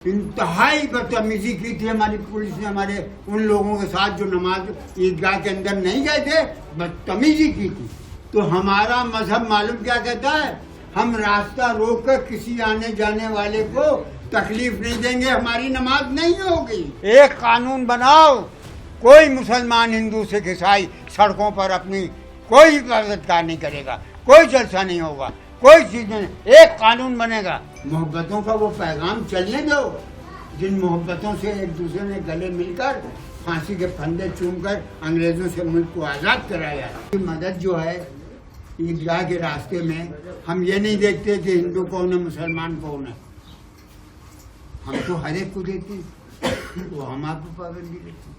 इंतहाई बदतमीजी की थी हमारी पुलिस ने हमारे उन लोगों के साथ जो नमाज ईदगाह के अंदर नहीं गए थे, बदतमीजी की थी। तो हमारा मजहब मालूम क्या कहता है, हम रास्ता रोक कर किसी आने जाने वाले को तकलीफ नहीं देंगे, हमारी नमाज नहीं होगी। एक कानून बनाओ, कोई मुसलमान हिंदू सिख ईसाई सड़कों पर अपनी कोई इबादतगाह नहीं करेगा, कोई जलसा नहीं होगा, कोई चीज नहीं, एक कानून बनेगा। मोहब्बतों का वो पैगाम चलने दो, जिन मोहब्बतों से एक दूसरे ने गले मिलकर फांसी के फंदे चूमकर अंग्रेजों से मुल्क को आज़ाद कराया। मदद जो है ईदगाह के रास्ते में, हम ये नहीं देखते कि हिंदू कौन है मुसलमान कौन है, हम तो हर एक को देते हैं, वो हम आपको पाबंदी देते हैं।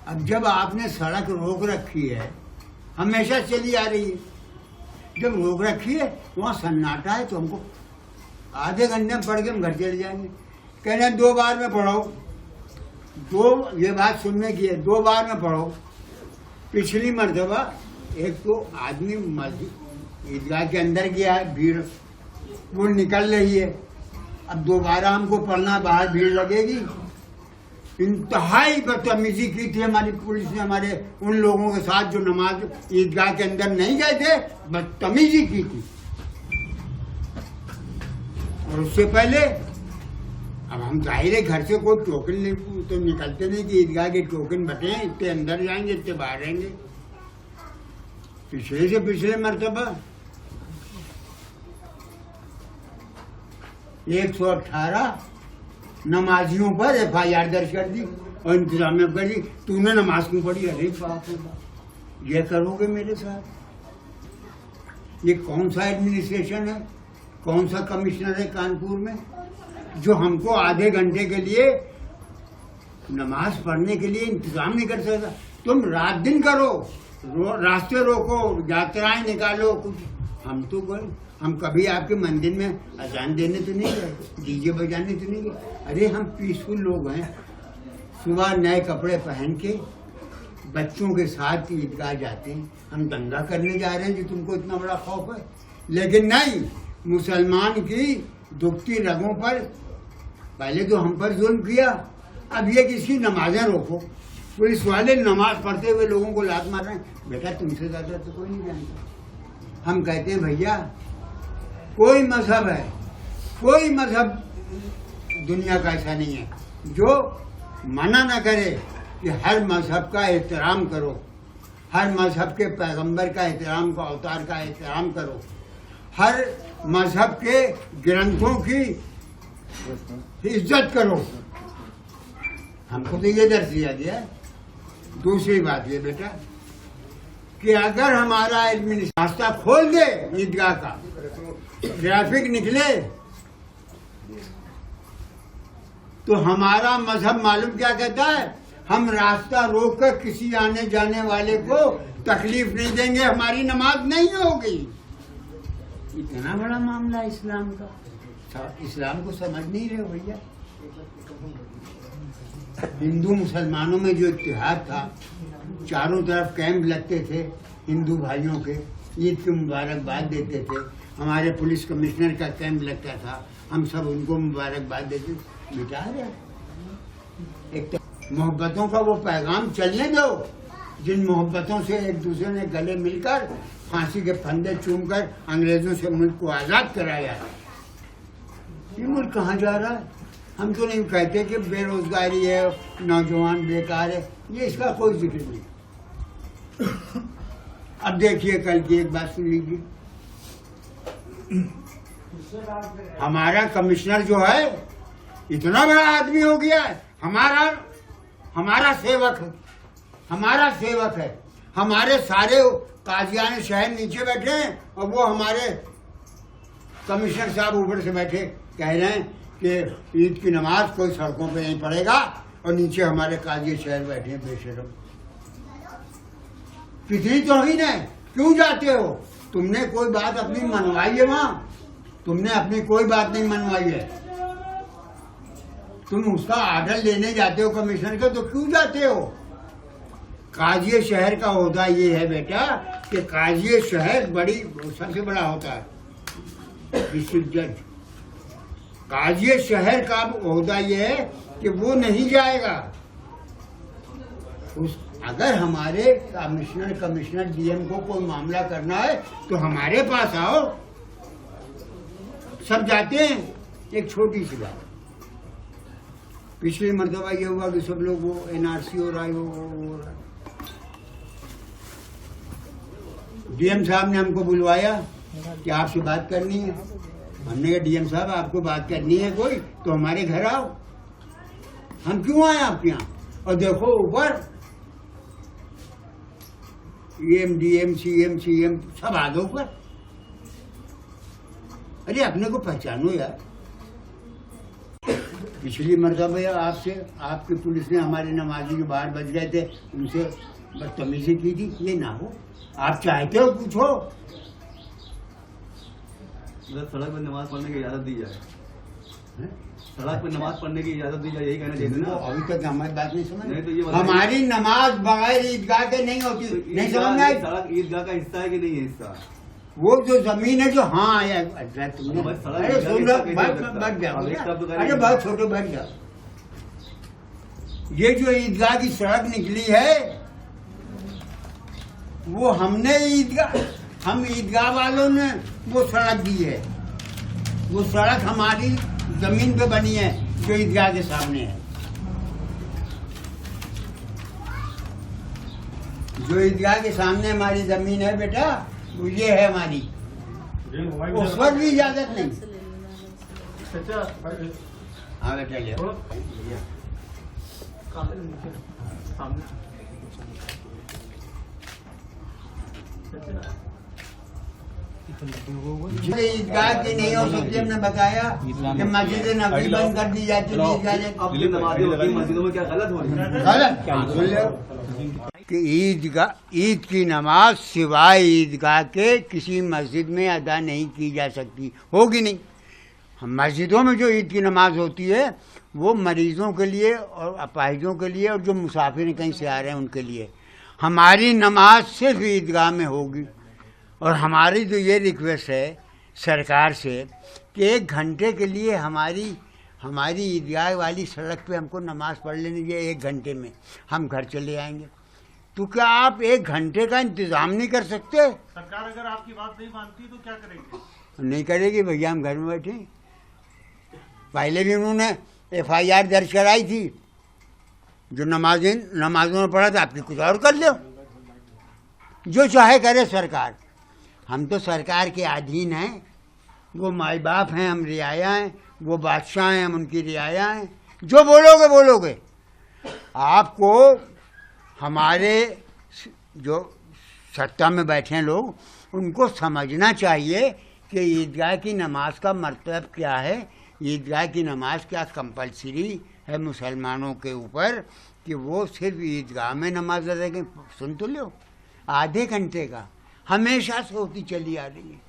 अब जब आपने सड़क रोक रखी है, हमेशा चली आ रही है, जब रोक रखी है वहाँ सन्नाटा है, तो हमको आधे घंटे में पढ़ के हम घर चले जाएंगे। कह रहे हैं 2 बार में पढ़ो, ये बात सुनने की है, 2 बार में पढ़ो। पिछली मर्तबा एक तो आदमी मस्जिद ईदगाह के अंदर गया है, भीड़ वो निकल रही है, अब दोबारा हमको पढ़ना, बाहर भीड़ लगेगी। इंतहाई बदतमीजी की थी हमारी पुलिस ने हमारे उन लोगों के साथ जो नमाज ईदगाह के अंदर नहीं गए थे, बदतमीजी की थी। और उससे पहले अब हम जाहिर है घर से कोई टोकन तो निकलते नहीं कि ईदगाह के टोकन बटे हैं, इतने अंदर जाएंगे इतने बाहर रहेंगे। पिछले से पिछले मरतबा 118 नमाजियों पर FIR दर्ज कर दी और इंतजामिया कर दी, तूने नमाज क्यों पढ़ी? अरे बाप रे बाप, ये करोगे मेरे साथ? ये कौन सा एडमिनिस्ट्रेशन है, कौन सा कमिश्नर है कानपुर में जो हमको आधे घंटे के लिए नमाज पढ़ने के लिए इंतजाम नहीं कर सकता? तुम रात दिन करो, रास्ते रोको, यात्राएं निकालो कुछ। हम तो हम कभी आपके मंदिर में अजान देने तो नहीं गए, डीजे बजाने तो नहीं गए। अरे हम पीसफुल लोग हैं, सुबह नए कपड़े पहन के बच्चों के साथ ईदगाह जाते हैं। हम दंगा करने जा रहे हैं जो तुमको इतना बड़ा खौफ है? लेकिन नहीं, मुसलमान की दुखती रगों पर पहले तो हम पर जुल्म किया, अब ये किसकी नमाजें रोको। पुलिस वाले नमाज पढ़ते हुए लोगों को लात मार रहे हैं। बेटा तुमसे ज्यादा तो कोई नहीं जानता। हम कहते हैं भैया, कोई मजहब है, कोई मजहब दुनिया का ऐसा नहीं है जो मना न करे कि हर मजहब का एहतराम करो, हर मजहब के पैगंबर का एहतराम को, अवतार का एहतराम करो, हर मजहब के ग्रंथों की इज्जत करो। हमको तो ये दर्ज दिया गया। दूसरी बात ये बेटा कि अगर हमारा एडमिनिस्ट्रेशन रास्ता खोल दे ईदगाह का, ट्रैफिक निकले, तो हमारा मजहब मालूम क्या कहता है, हम रास्ता रोक कर किसी आने जाने वाले को तकलीफ नहीं देंगे, हमारी नमाज नहीं होगी। इतना बड़ा मामला है इस्लाम का, इस्लाम को समझ नहीं रहे भैया। हिंदू मुसलमानों में जो इत्तेहाद था, चारों तरफ कैंप लगते थे हिंदू भाइयों के, ईद की मुबारकबाद देते थे। हमारे पुलिस कमिश्नर का कैंप लगता था, हम सब उनको मुबारकबाद देते। मिटा रहे एक तो मोहब्बतों का वो पैगाम चलने दो, जिन मोहब्बतों से एक दूसरे ने गले मिलकर फांसी के फंदे चूमकर अंग्रेजों से मुल्क को आज़ाद कराया। ये मुल्क कहाँ जा रहा है? हम तो नहीं कहते कि बेरोजगारी है, नौजवान बेकार है, ये इसका कोई जिक्र नहीं। अब देखिए कल की एक बात सुन लीजिए, हमारा कमिश्नर जो है इतना बड़ा आदमी हो गया है, हमारा सेवक है, हमारे सारे काजियाने शहर नीचे बैठे हैं और वो हमारे कमिश्नर साहब ऊपर से बैठे कह रहे हैं कि ईद की नमाज कोई सड़कों पे नहीं पड़ेगा, और नीचे हमारे काजी शहर बैठे हैं बेशरम। कितनी तौहीन है, क्यों जाते हो? तुमने कोई बात अपनी मनवाई है वहां? तुमने अपनी कोई बात नहीं मनवाई है, तुम उसका आर्डर लेने जाते हो कमिश्नर का, तो क्यों जाते हो? काजी शहर का होता ये है बेटा कि काजी शहर सबसे बड़ा होता है, डिस्ट्रिक्ट जज। काजी शहर का ओहदा ये है कि वो नहीं जाएगा। अगर हमारे कमिश्नर डीएम को कोई मामला करना है तो हमारे पास आओ, सब जाते हैं। एक छोटी सी बात, पिछली मरतबा ये हुआ कि सब लोग वो एनआरसी हो रहा है, वो डीएम साहब ने हमको बुलवाया कि आपसे बात करनी है। हमने कहा डीएम साहब आपको बात करनी है कोई तो हमारे घर आओ, हम क्यों आए आपके यहाँ? और देखो ऊपर एम डीएम सीएम सब आ गए ऊपर। अरे अपने को पहचानो यार। पिछली मरतबा आपसे आपकी पुलिस ने हमारे नमाजी जो बाहर बच गए थे उनसे बदतमीजी की थी, ये ना हो। आप चाहते हो पूछो। सड़क पर नमाज पढ़ने की इजाजत दी जाए, सड़क पर नमाज पढ़ने की इजाजत दी जाए, यही कहना चाहिए ना। अभी तक हमारी बात नहीं समझ। नहीं तो ये हमारी नमाज बगैर ईदगाह के नहीं होती। नहीं समझ में आई? सड़क ईदगाह का हिस्सा है कि नहीं है हिस्सा? वो जो जमीन है जो हाँ आया तुमने, अरे सुन लो बैठ जाओ, अरे बहुत छोटे बैठ जाओ। ये जो ईदगाह की सड़क निकली है वो हम ईदगाह वालों ने वो सड़क दी है। वो सड़क हमारी जमीन पे बनी है जो ईदगाह के सामने है। जो ईदगाह के सामने हमारी जमीन है बेटा, वो ये है हमारी, उस पर भी इजाजत नहीं। हाँ बेटा ले ईदगाह की नहीं हो सकती। हमने बताया कि मस्जिद नबी बंद कर दी जाती है। मस्जिदों में क्या गलत हो रही है? गलत कि ईद की नमाज सिवाय ईदगाह के किसी मस्जिद में अदा नहीं की जा सकती, होगी नहीं। हम मस्जिदों में जो ईद की नमाज होती है वो मरीजों के लिए और अपाहिजों के लिए और जो मुसाफिर कहीं से आ रहे हैं उनके लिए। हमारी नमाज सिर्फ ईदगाह में होगी। और हमारी जो ये रिक्वेस्ट है सरकार से कि 1 घंटे के लिए हमारी ईदगाह वाली सड़क पे हमको नमाज पढ़ लेने दीजिए। 1 घंटे में हम घर चले आएंगे। तो क्या आप 1 घंटे का इंतजाम नहीं कर सकते? सरकार अगर आपकी बात नहीं मानती तो क्या करेंगे? नहीं करेगी भैया, हम घर में बैठे। पहले भी उन्होंने FIR दर्ज कराई थी। जो नमाजों में पढ़ा था आपकी कुछ और कर लो, जो चाहे करे सरकार। हम तो सरकार के अधीन हैं। वो माई बाप हैं, हम रियाया हैं। वो बादशाह हैं, हम उनकी रियाया हैं। जो बोलोगे बोलोगे। आपको हमारे जो सत्ता में बैठे हैं लोग, उनको समझना चाहिए कि ईदगाह की नमाज का मर्तब क्या है। ईदगाह की नमाज क्या कंपलसरी है मुसलमानों के ऊपर कि वो सिर्फ ईदगाह में नमाज अदा करें? सुन तो लो, आधे घंटे का हमेशा से होती चली आ रही है।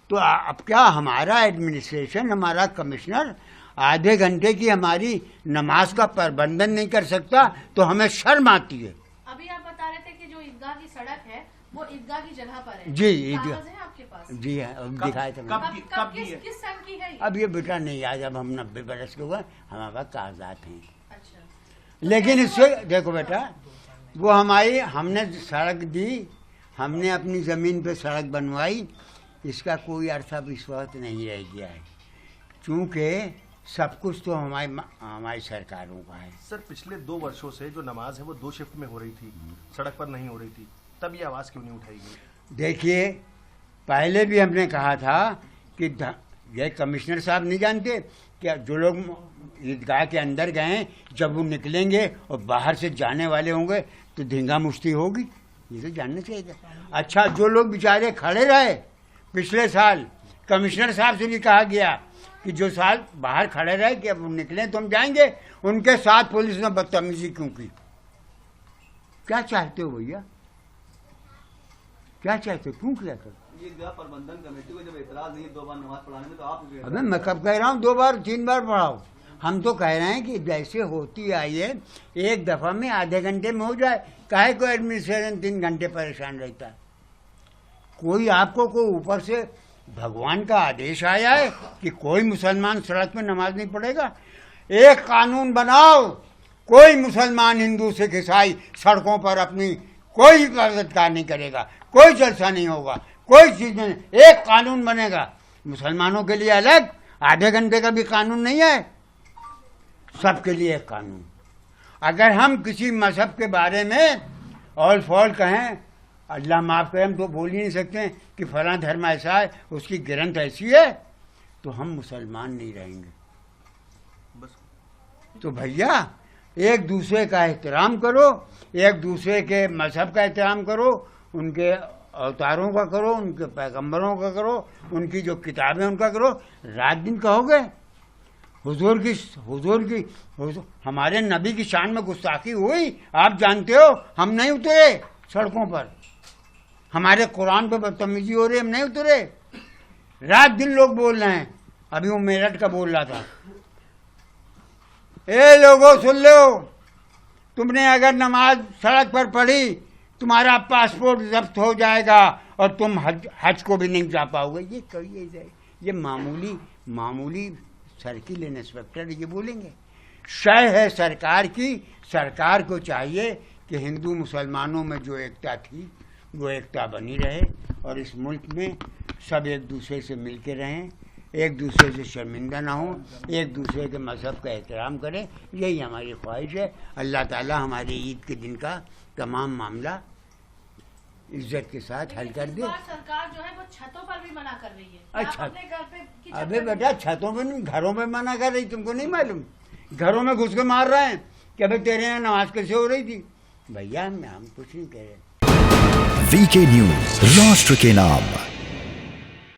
तो अब क्या हमारा एडमिनिस्ट्रेशन, हमारा कमिश्नर आधे घंटे की हमारी नमाज का प्रबंधन नहीं कर सकता तो हमें शर्म आती है। अभी आप बता रहे थे कि जो ईदगाह की सड़क है वो ईदगाह की जगह पर है। जी ईदगाह है आपके पास? जी है, दिखाए थे। किस सन की है? अब ये बेटा नहीं आज, अब हम 90 बरस के हुए, हमारे पास कागजात हैं। अच्छा। लेकिन इससे देखो बेटा, वो हमने सड़क दी, हमने अपनी ज़मीन पे सड़क बनवाई, इसका कोई अर्थविश्वास नहीं रह गया है क्योंकि सब कुछ तो हमारी सरकारों का है। सर पिछले 2 वर्षों से जो नमाज है वो 2 शिफ्ट में हो रही थी, सड़क पर नहीं हो रही थी, तब ये आवाज़ क्यों नहीं उठाई गई? देखिए, पहले भी हमने कहा था कि ये कमिश्नर साहब नहीं जानते क्या? जो लोग ईदगाह के अंदर गए, जब वो निकलेंगे और बाहर से जाने वाले होंगे तो धींगा मुश्ती होगी, ये तो जानना चाहिए। अच्छा, जो लोग बेचारे खड़े रहे पिछले साल, कमिश्नर साहब से भी कहा गया कि जो साल बाहर खड़े रहे कि अब निकले तो हम जाएंगे, उनके साथ पुलिस ने बदतमीजी क्यों की? क्या चाहते हो भैया? क्या चाहते हो? क्यों किया कर? ईदगाह प्रबंधन कमेटी को जब एतराज नहीं 2 बार नमाज पढ़ाने में तो आप? अबे मैं कब कह रहा हूँ 2 बार 3 बार पढ़ाओ? हम तो कह रहे हैं कि जैसे होती आई है 1 दफा में आधे घंटे में हो जाए। काहे को एडमिनिस्ट्रेशन 3 घंटे परेशान रहता है? कोई आपको ऊपर से भगवान का आदेश आया है कि कोई मुसलमान सड़क पे नमाज नहीं पढ़ेगा। एक कानून बनाओ, कोई मुसलमान, हिंदू, सिख, ईसाई सड़कों पर अपनी कोई इबादतगाह नहीं करेगा, कोई जलसा नहीं होगा, कोई चीज नहीं। एक कानून बनेगा मुसलमानों के लिए अलग, आधे घंटे का भी कानून नहीं है, सबके लिए एक कानून। अगर हम किसी मजहब के बारे में ऑल फॉल कहें, अल्लाह माफ करे, हम तो बोल ही नहीं सकते कि फलां धर्म ऐसा है, उसकी ग्रंथ ऐसी है, तो हम मुसलमान नहीं रहेंगे। बस तो भैया एक दूसरे का एहतराम करो, एक दूसरे के मजहब का एहतराम करो, उनके अवतारों का करो, उनके पैगंबरों का करो, उनकी जो किताबें उनका करो। रात दिन कहोगे हुजूर हमारे नबी की शान में गुस्ताखी हुई, आप जानते हो, हम नहीं उतरे सड़कों पर, हमारे कुरान पे बदतमीजी हो रही, हम नहीं उतरे। रात दिन लोग बोल रहे हैं। अभी वो मेरठ का बोल रहा था, ए लोगों सुन लो, तुमने अगर नमाज सड़क पर पढ़ी, तुम्हारा पासपोर्ट जब्त हो जाएगा और तुम हज को भी नहीं जा पाओगे। ये कहिए, ये मामूली सर्किल इंस्पेक्टर ये बोलेंगे। शय है सरकार की, सरकार को चाहिए कि हिंदू मुसलमानों में जो एकता थी वो एकता बनी रहे और इस मुल्क में सब एक दूसरे से मिल के रहें, एक दूसरे से शर्मिंदा ना हो, एक दूसरे के मजहब का एहतराम करें। यही हमारी ख्वाहिश है। अल्लाह ताला हमारे ईद के दिन का तमाम मामला इज्जत के साथ हल कर दे। इस बार सरकार जो है वो छतों पर भी मना कर रही है। अच्छा, आप अपने घर पे की छत अबे पर बेटा छतों पे नहीं, घरों में मना कर रही, तुमको नहीं मालूम? घरों में घुस के मार रहे हैं कि अबे तेरे यहाँ नमाज कैसे हो रही थी? भैया हम कुछ नहीं कह रहे। वीके न्यूज, राष्ट्र के नाम।